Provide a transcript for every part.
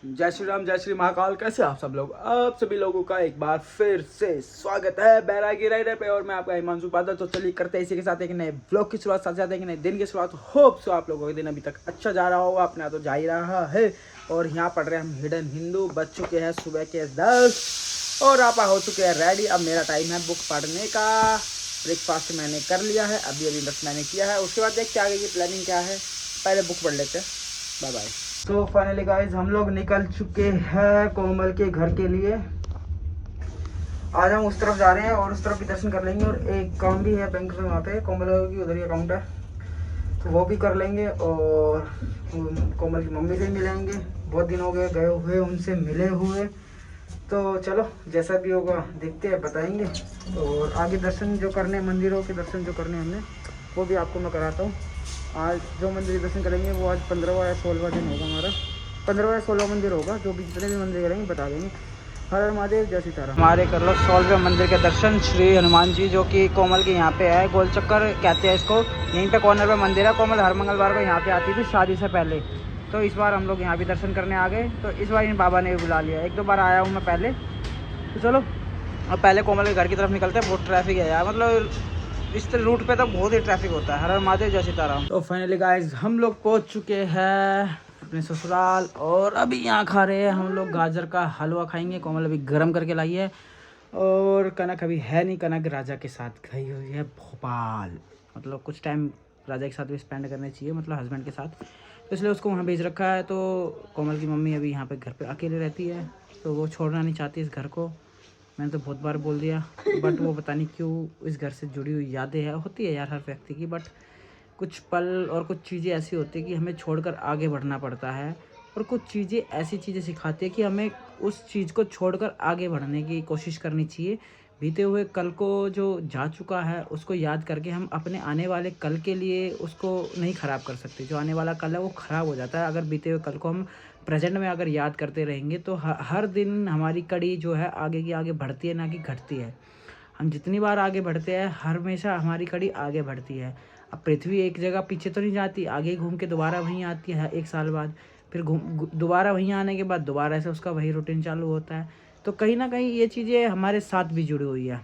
जय श्री राम, जय श्री महाकाल। कैसे आप सब लोग? आप सभी लोगों का एक बार फिर से स्वागत है बैरागी राइडर पे और मैं आपका हिमांशु बादल। तो चलिए करते हैं इसी के साथ एक नए ब्लॉग की शुरुआत, साथ साथ एक नए दिन की शुरुआत। होप सो आप लोगों का दिन अभी तक अच्छा जा रहा होगा, अपना तो जा ही रहा है। और यहाँ पढ़ रहे हैं हम हिडन हिंदू। बज चुके हैं सुबह के 10 और आप हो चुके हैं रेडी। अब मेरा टाइम है बुक पढ़ने का। ब्रेकफास्ट मैंने कर लिया है, अभी बस मैंने किया है। उसके बाद देखते आगे की प्लानिंग क्या है। पहले बुक पढ़ लेते हैं। Bye bye. तो फाइनली गाइज हम लोग निकल चुके हैं कोमल के घर के लिए। आज हम उस तरफ जा रहे हैं और उस तरफ भी दर्शन कर लेंगे। और एक काम भी है बैंक में, वहाँ पे कोमल की उधर ही अकाउंट है, तो वो भी कर लेंगे। और कोमल की मम्मी से मिलेंगे, बहुत दिन हो गए गए हुए उनसे मिले हुए। तो चलो जैसा भी होगा देखते हैं, बताएंगे। और आगे दर्शन जो करने, मंदिरों के दर्शन जो करने हमने, वो भी आपको मैं कराता हूँ। आज जो मंदिर दर्शन करेंगे वो आज 15वां या 16वां दिन होगा हमारा। 15वां या 16वां मंदिर होगा। जो भी जितने भी मंदिर करेंगे बता देंगे। हर हर महादेव, जय सीताराम। हमारे कर लो 16वें मंदिर के दर्शन। श्री हनुमान जी जो कि कोमल के यहाँ पे है, गोल चक्कर कहते हैं इसको। यहीं पे कॉर्नर पे मंदिर है। कोमल हर मंगलवार को यहाँ पे आती थी शादी से पहले। तो इस बार हम लोग यहाँ भी दर्शन करने आ गए। तो इस बार इन बाबा ने भी बुला लिया। एक दो बार आया हूँ मैं पहले। तो चलो अब पहले कोमल के घर की तरफ निकलते हैं। बहुत ट्रैफिक है यार, मतलब इस रूट पे तो बहुत ही ट्रैफिक होता है। हर हर महादेव, जय सीताराम। तो फाइनली गाइज हम लोग पहुंच चुके हैं अपने ससुराल और अभी यहाँ खा रहे हैं हम लोग गाजर का हलवा खाएंगे। कोमल अभी गर्म करके लाई है। और कनक अभी है नहीं, कनक राजा के साथ गई हुई है भोपाल। मतलब कुछ टाइम राजा के साथ भी स्पेंड करने चाहिए, मतलब हस्बैंड के साथ। तो इसलिए उसको वहाँ भेज रखा है। तो कोमल की मम्मी अभी यहाँ पे घर पे अकेले रहती है, तो वो छोड़ना नहीं चाहती इस घर को। मैंने तो बहुत बार बोल दिया, बट वो पता नहीं क्यों इस घर से जुड़ी हुई यादें हैं। होती है यार हर व्यक्ति की, बट कुछ पल और कुछ चीज़ें ऐसी होती है कि हमें छोड़कर आगे बढ़ना पड़ता है। और कुछ चीज़ें ऐसी चीज़ें सिखाती है कि हमें उस चीज़ को छोड़कर आगे बढ़ने की कोशिश करनी चाहिए। बीते हुए कल को जो जा चुका है उसको याद करके हम अपने आने वाले कल के लिए उसको नहीं ख़राब कर सकते। जो आने वाला कल है वो ख़राब हो जाता है अगर बीते हुए कल को हम प्रेजेंट में अगर याद करते रहेंगे। तो हर दिन हमारी कड़ी जो है आगे की आगे बढ़ती है, ना कि घटती है। हम जितनी बार आगे बढ़ते हैं हमेशा हमारी कड़ी आगे बढ़ती है। अब पृथ्वी एक जगह पीछे तो नहीं जाती, आगे घूम के दोबारा वहीं आती है 1 साल बाद। फिर दोबारा वहीं आने के बाद दोबारा से उसका वही रूटीन चालू होता है। तो कहीं ना कहीं ये चीज़ें हमारे साथ भी जुड़ी हुई है।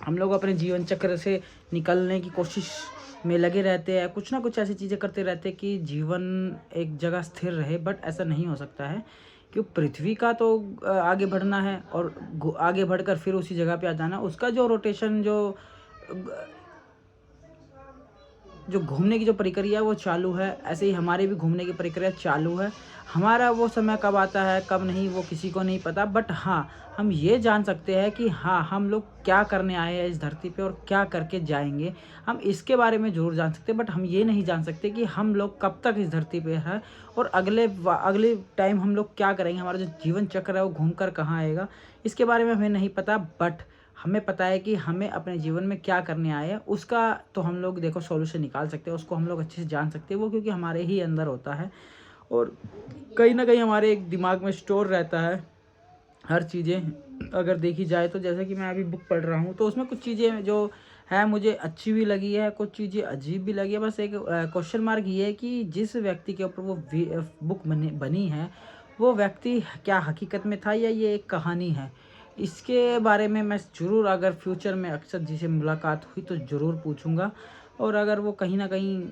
हम लोग अपने जीवन चक्र से निकलने की कोशिश में लगे रहते हैं, कुछ ना कुछ ऐसी चीज़ें करते रहते हैं कि जीवन एक जगह स्थिर रहे। बट ऐसा नहीं हो सकता है, क्योंकि पृथ्वी का तो आगे बढ़ना है और आगे बढ़कर फिर उसी जगह पे आ जाना। उसका जो रोटेशन, जो घूमने की जो प्रक्रिया है वो चालू है। ऐसे ही हमारे भी घूमने की प्रक्रिया चालू है। हमारा वो समय कब आता है कब नहीं वो किसी को नहीं पता। बट हाँ, हम ये जान सकते हैं कि हाँ हम लोग क्या करने आए हैं इस धरती पे और क्या करके जाएंगे। हम इसके बारे में ज़रूर जान सकते हैं, बट हम ये नहीं जान सकते कि हम लोग कब तक इस धरती पे है और अगले टाइम हम लोग क्या करेंगे। हमारा जो जीवन चक्र है वो घूम कर कहाँ आएगा, इसके बारे में हमें नहीं पता। बट हमें पता है कि हमें अपने जीवन में क्या करने आए हैं। उसका तो हम लोग देखो सॉल्यूशन निकाल सकते हैं, उसको हम लोग अच्छे से जान सकते हैं। वो क्योंकि हमारे ही अंदर होता है और कहीं ना कहीं हमारे एक दिमाग में स्टोर रहता है हर चीज़ें। अगर देखी जाए तो जैसे कि मैं अभी बुक पढ़ रहा हूँ तो उसमें कुछ चीज़ें जो है मुझे अच्छी भी लगी है, कुछ चीज़ें अजीब भी लगी है। बस एक क्वेश्चन मार्क ये है कि जिस व्यक्ति के ऊपर वो बुक बनी है वो व्यक्ति क्या हकीकत में था या ये एक कहानी है। इसके बारे में मैं ज़रूर अगर फ्यूचर में अक्सर जी से मुलाकात हुई तो ज़रूर पूछूंगा। और अगर वो कहीं ना कहीं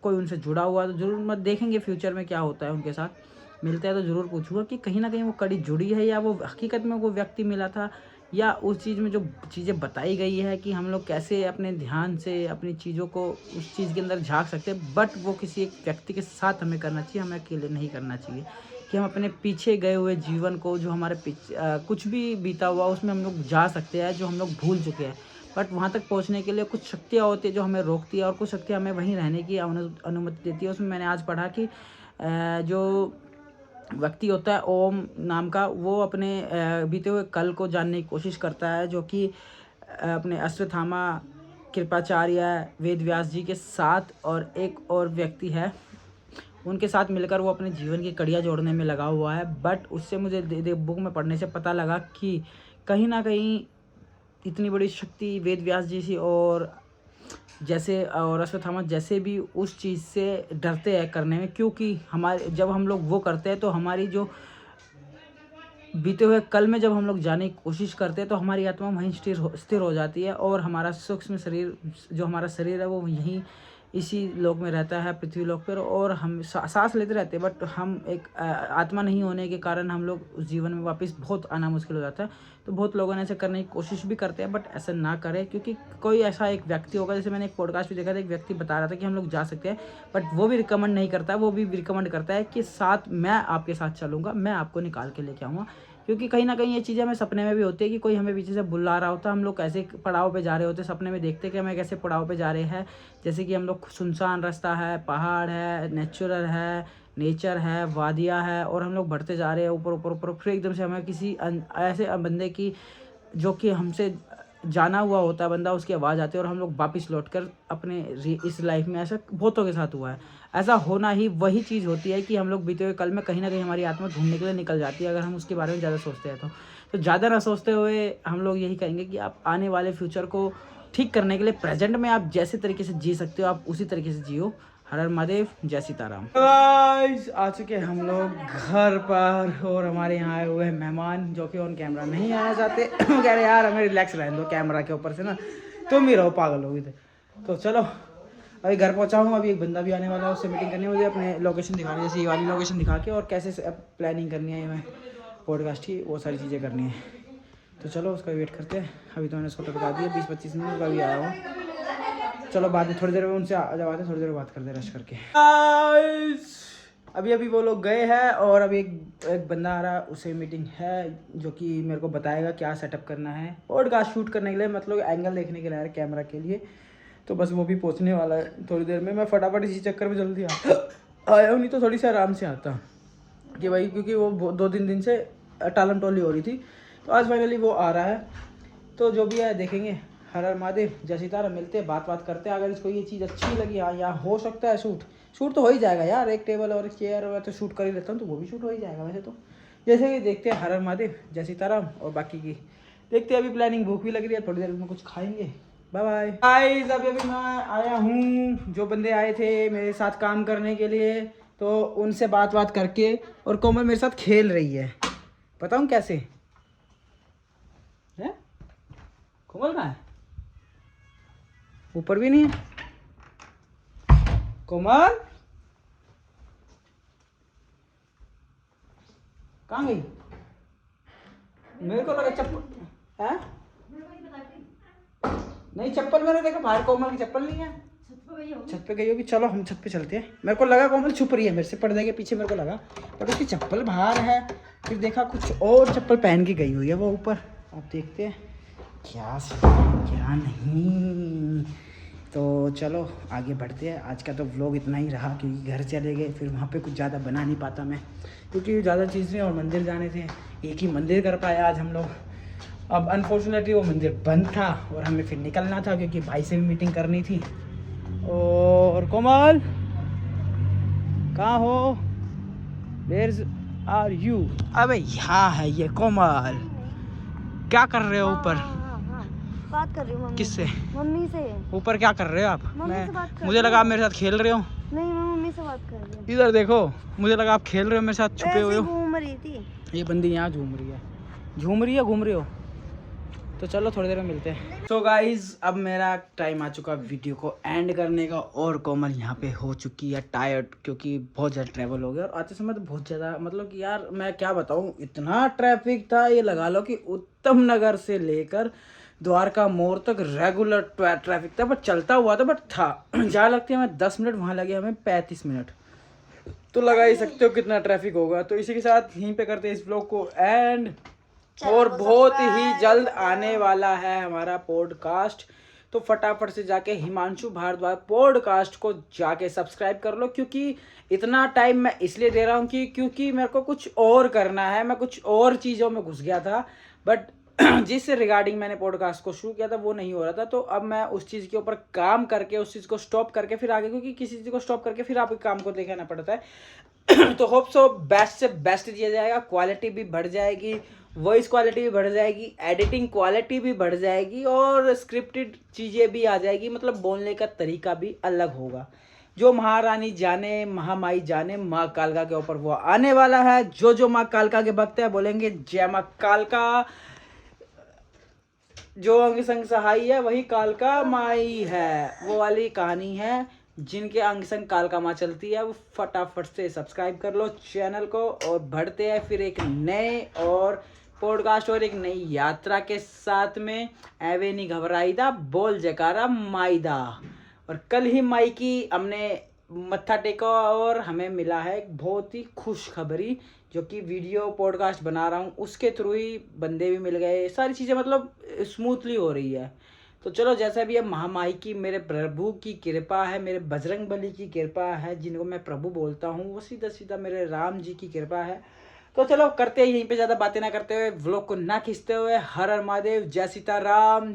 कोई उनसे जुड़ा हुआ तो ज़रूर मत देखेंगे फ्यूचर में क्या होता है उनके साथ। मिलते हैं तो ज़रूर पूछूंगा कि कहीं ना कहीं वो कड़ी जुड़ी है या वो हकीकत में वो व्यक्ति मिला था, या उस चीज़ में जो चीज़ें बताई गई है कि हम लोग कैसे अपने ध्यान से अपनी चीज़ों को उस चीज़ के अंदर झांक सकते हैं। बट वो किसी एक व्यक्ति के साथ हमें करना चाहिए, हमें अकेले नहीं करना चाहिए। कि हम अपने पीछे गए हुए जीवन को, जो हमारे पीछे कुछ भी बीता हुआ उसमें हम लोग जा सकते हैं जो हम लोग भूल चुके हैं। बट वहाँ तक पहुँचने के लिए कुछ शक्तियाँ होती है जो हमें रोकती है और कुछ शक्तियाँ हमें वहीं रहने की अनुमति देती है। उसमें मैंने आज पढ़ा कि जो व्यक्ति होता है ओम नाम का, वो अपने बीते हुए कल को जानने की कोशिश करता है, जो कि अपने अश्वत्थामा कृपाचार्य वेद व्यास जी के साथ और एक और व्यक्ति है उनके साथ मिलकर वो अपने जीवन की कड़ियाँ जोड़ने में लगा हुआ है। बट उससे मुझे बुक में पढ़ने से पता लगा कि कहीं ना कहीं इतनी बड़ी शक्ति वेद व्यास जी सी और जैसे और अश्वत्थ थामा जैसे भी उस चीज़ से डरते हैं करने में, क्योंकि हमारे जब हम लोग वो करते हैं तो हमारी जो बीते हुए कल में जब हम लोग जाने की कोशिश करते हैं तो हमारी आत्मा वहीं स्थिर हो जाती है और हमारा सूक्ष्म शरीर जो हमारा शरीर है वो यहीं इसी लोक में रहता है, पृथ्वी लोक पर, और हम सांस लेते रहते हैं। बट हम एक आत्मा नहीं होने के कारण हम लोग उस जीवन में वापस बहुत आना मुश्किल हो जाता है। तो बहुत लोगों ने ऐसे करने की कोशिश भी करते हैं, बट ऐसा ना करें, क्योंकि कोई ऐसा एक व्यक्ति होगा, जैसे मैंने एक पॉडकास्ट भी देखा था, एक व्यक्ति बता रहा था कि हम लोग जा सकते हैं, बट वो भी रिकमेंड नहीं करता। वो भी रिकमेंड करता है कि साथ मैं आपके साथ चलूँगा, मैं आपको निकाल के लेके आऊँगा, क्योंकि कहीं ना कहीं ये चीज़ें हमें सपने में भी होती है कि कोई हमें पीछे से बुला रहा होता है। हम लोग कैसे पड़ाव पे जा रहे होते, सपने में देखते कि हमें कैसे पड़ाव पे जा रहे हैं, जैसे कि हम लोग सुनसान रास्ता है, पहाड़ है, नेचुरल है, नेचर है, वादियाँ है, और हम लोग बढ़ते जा रहे हैं ऊपर ऊपर ऊपर, फिर एकदम से हमें किसी ऐसे बंदे की जो कि हमसे जाना हुआ होता है बंदा, उसकी आवाज़ आती है और हम लोग वापस लौटकर अपने इस लाइफ में, ऐसा बहुतों के साथ हुआ है। ऐसा होना ही वही चीज़ होती है कि हम लोग बीते हुए कल में कहीं ना कहीं हमारी आत्मा ढूंढने के लिए निकल जाती है, अगर हम उसके बारे में ज़्यादा सोचते हैं तो ज़्यादा ना सोचते हुए हम लोग यही कहेंगे कि आप आने वाले फ्यूचर को ठीक करने के लिए प्रेजेंट में आप जैसे तरीके से जी सकते हो आप उसी तरीके से जियो। हर हर महादेव, जय सीताराम। गाइस आ चुके हम लोग घर पर, और हमारे यहाँ आए हुए मेहमान जो कि ऑन कैमरा नहीं आना चाहते। कह रहे यार हमें रिलैक्स रहने दो कैमरा के ऊपर से ना, तुम ही रहो पागल हो गए। तो चलो अभी घर पहुँचा हूँ, अभी एक बंदा भी आने वाला है, उससे मीटिंग करनी है, मुझे अपने लोकेशन दिखानी है, जैसे ये वाली लोकेशन दिखा के, और कैसे प्लानिंग करनी है मैं पॉडकास्ट की, वो सारी चीज़ें करनी है। तो चलो उसका वेट करते हैं। अभी तो मैंने उसको बता दिया 20-25 मिनट का भी आया हूँ। चलो बाद में थोड़ी देर में उनसे जब आते थोड़ी देर में बात करते हैं रश करके। अभी वो लोग गए हैं और अभी एक बंदा आ रहा है, उसे मीटिंग है जो कि मेरे को बताएगा क्या सेटअप करना है पॉडकास्ट शूट करने के लिए, मतलब एंगल देखने के लिए कैमरा के लिए। तो बस वो भी पहुंचने वाला है थोड़ी देर में। मैं फटाफट इसी चक्कर में जल्दी आया हूँ, नहीं तो थोड़ी सी आराम से आता कि भाई, क्योंकि वो 2-3 दिन से टालम टोली हो रही थी, तो आज फाइनली वो आ रहा है। तो जो भी है देखेंगे। हर हर महादेव, जय सीताराम। मिलते हैं, बात करते हैं। अगर इसको ये चीज़ अच्छी लगी, हाँ यहाँ हो सकता है शूट तो हो ही जाएगा यार, एक टेबल और एक चेयर और तो शूट कर ही लेता हूँ, तो वो भी शूट हो ही जाएगा वैसे तो। जैसे कि देखते हैं, हर हर महादेव, जय सीताराम, और बाकी की देखते हैं। अभी प्लानिंग, भूख भी लग रही है, थोड़ी देर में कुछ खाएंगे। Bye bye guys. अभी मैं आया हूँ, जो बंदे आए थे मेरे साथ काम करने के लिए, तो उनसे बात करके, और कोमल मेरे साथ खेल रही है, बताऊँ कैसे है? कोमल कहाँ है? ऊपर भी नहीं है कोमल, कहाँ गई? मेरे को लगा चप्पल है, नहीं चप्पल मैंने देखा बाहर, कोमल की चप्पल नहीं है, छत पे गई होगी। चलो हम छत पे चलते हैं। मेरे को लगा कोमल छुप रही है मेरे से, पर्दे के पीछे मेरे को लगा, पर उसकी चप्पल बाहर है। फिर देखा कुछ और चप्पल पहन के गई हुई है वो ऊपर। अब देखते हैं क्या नहीं। तो चलो आगे बढ़ते हैं। आज का तो व्लॉग इतना ही रहा, क्योंकि घर चले गए, फिर वहाँ पे कुछ ज़्यादा बना नहीं पाता मैं, क्योंकि ज़्यादा चीज़ें और मंदिर जाने थे। एक ही मंदिर कर पाए आज हम लोग। अब अनफॉर्चुनेटली वो मंदिर बंद था और हमें फिर निकलना था, क्योंकि भाई से भी मीटिंग करनी थी। और कोमल कहाँ हो? Where are you? अबे यहाँ है ये कोमल। क्या कर रहे हो ऊपर? बात कर रही हूँ किससे? मम्मी से। ऊपर क्या कर रहे हो आप? मुझे लगा आप मेरे साथ खेल रहे हो। नहीं, मैं मम्मी से बात कर रही हूँ। इधर देखो, मुझे लगा आप खेल रहे हो मेरे साथ, छुपे हुए हो। घूम रही थी ये बंदी यहाँ घूम रही हो। तो चलो थोड़ी देर में मिलते हैं। तो गाइज अब मेरा टाइम आ चुका वीडियो को एंड करने का, और कोमल यहाँ पे हो चुकी है टायर्ड, क्योंकि बहुत ज़्यादा ट्रैवल हो गया, और आते समय तो बहुत ज़्यादा, मतलब कि यार मैं क्या बताऊँ, इतना ट्रैफिक था। ये लगा लो कि उत्तम नगर से लेकर द्वारका मोड़ तक रेगुलर ट्रैफिक था, बट चलता हुआ था, बट था। जहाँ लगती है हमें 10 मिनट, वहाँ लगे हमें 35 मिनट। तो लगा ही सकते हो कितना ट्रैफिक होगा। तो इसी के साथ यहीं पे करते हैं इस व्लॉग को एंड, और बहुत ही जल्द आने वाला है हमारा पॉडकास्ट। तो फटाफट से जाके हिमांशु भारद्वाज पॉडकास्ट को जाके सब्सक्राइब कर लो, क्योंकि इतना टाइम मैं इसलिए दे रहा हूँ कि क्योंकि मेरे को कुछ और करना है। मैं कुछ और चीज़ों में घुस गया था, बट जिस रिगार्डिंग मैंने पॉडकास्ट को शुरू किया था वो नहीं हो रहा था, तो अब मैं उस चीज़ के ऊपर काम करके उस चीज़ को स्टॉप करके फिर आगे, क्योंकि किसी चीज़ को स्टॉप करके फिर आपके काम को देखना पड़ता है। तो होप सो बेस्ट से बेस्ट दिया जाएगा, क्वालिटी भी बढ़ जाएगी, वॉइस क्वालिटी भी बढ़ जाएगी, एडिटिंग क्वालिटी भी बढ़ जाएगी और स्क्रिप्टेड चीज़ें भी आ जाएगी, मतलब बोलने का तरीका भी अलग होगा। जो महारानी जाने महामाई जाने माँ कालका के ऊपर वो आने वाला है। जो माँ कालका के भक्त है बोलेंगे जय माँ कालका। जो अंग संग सहाई है वही कालका माई है, वो वाली कहानी है। जिनके अंग संग कालका माँ चलती है वो फटाफट से सब्सक्राइब कर लो चैनल को और बढ़ते हैं फिर एक नए और पॉडकास्ट और एक नई यात्रा के साथ में। एवे नहीं घबराईदा, बोल जयकारा माईदा। और कल ही माई की हमने मत्था टेका और हमें मिला है एक बहुत ही खुशखबरी, जो कि वीडियो पॉडकास्ट बना रहा हूँ उसके थ्रू ही बंदे भी मिल गए, सारी चीज़ें मतलब स्मूथली हो रही है। तो चलो जैसा भी है महामाई की, मेरे प्रभु की कृपा है, मेरे बजरंग बली की कृपा है, जिनको मैं प्रभु बोलता हूँ, वो सीधा सीधा मेरे राम जी की कृपा है। तो चलो करते हैं यहीं पे, ज़्यादा बातें ना करते हुए, व्लॉग को ना खींचते हुए। हर हर महादेव, जय सीताराम,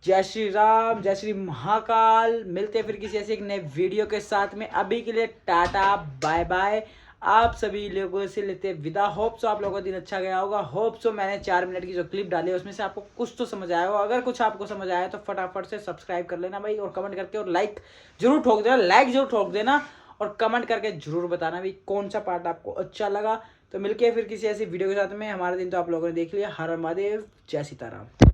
जय श्री राम, जय श्री महाकाल। मिलते हैं फिर किसी ऐसे एक नए वीडियो के साथ में। अभी के लिए टाटा बाय बाय। आप सभी लोगों से लेते विदा। होप सो आप लोगों का दिन अच्छा गया होगा। होप सो मैंने 4 मिनट की जो क्लिप डाली है उसमें से आपको कुछ तो समझ आया होगा। अगर कुछ आपको समझ आया तो फटाफट से सब्सक्राइब कर लेना भाई, और कमेंट करके और लाइक जरूर ठोक देना, लाइक जरूर ठोक देना, और कमेंट करके जरूर बताना भी कौन सा पार्ट आपको अच्छा लगा। तो मिलके फिर किसी ऐसी वीडियो के साथ में। हमारा दिन तो आप लोगों ने देख लिया। हर हर महादेव, जय सीताराम।